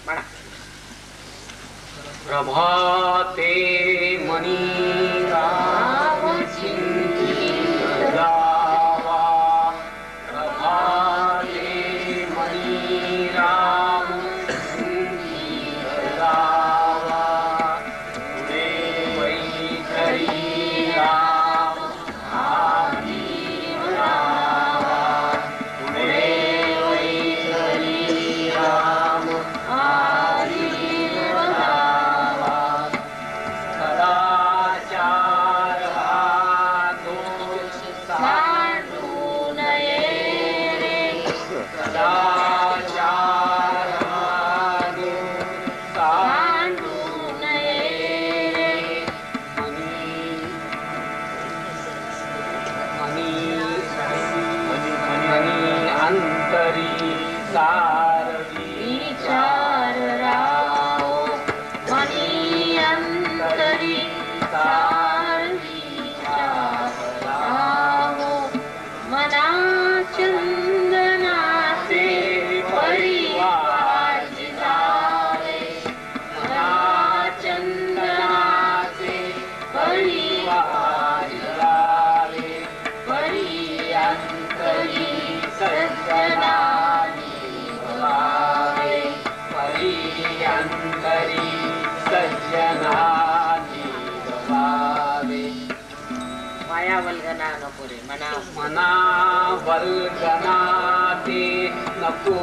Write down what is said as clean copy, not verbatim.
म्हणा. प्रभाते मनी राम चिंतित जावा, प्रभाते मनी राम चिंतित जावा, पुढे वैखरी राम आधी म्हणावा, पुढे वैखरी राम आधी म्हणावा. सदाचार हा दोष सांडू नये रे, सदाचार हा दोष सांडू नये रे. मनी अंतरी सारवी विचार राहो, मनी अंतरी सारवी विचार राहो. मना चंदनाचे परिवार जिजावे, मना चंदनाचे परिवार जिजावे. परी अंतरी सज्जनानी भवावे, परी अंतरी सज्जनानी भवावे. माया वल्गना नको रे मना, मना वल्गना ते नको.